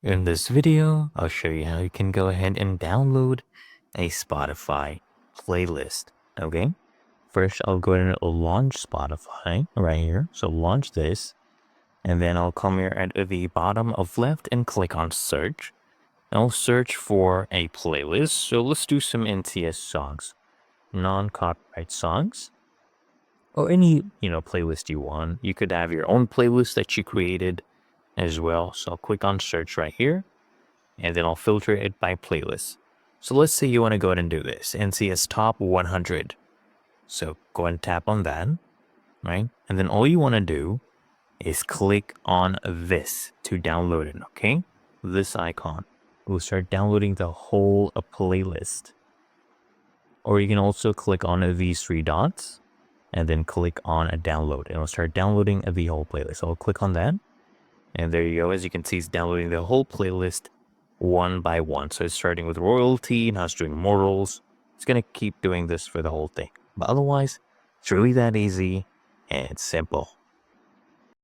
In this video, I'll show you how you can go ahead and download a Spotify playlist, okay? First, I'll go ahead and launch Spotify right here. So launch this, and then I'll come here at the bottom of left and click on search. I'll search for a playlist. So let's do some NCS songs, non-copyright songs, or any, playlist you want. You could have your own playlist that you created as well. So I'll click on search right here, and then I'll filter it by playlist. So let's say you want to go ahead and do this, NCS Top 100. So go ahead and tap on that, right? And then all you want to do is click on this to download it, okay? This icon. We'll start downloading the whole playlist. Or you can also click on these three dots and then click on a download, and it'll start downloading the whole playlist. So I'll click on that, and there you go. As you can see, it's downloading the whole playlist one by one. So it's starting with royalty, now it's doing morals. It's going to keep doing this for the whole thing. But otherwise, it's really that easy and simple.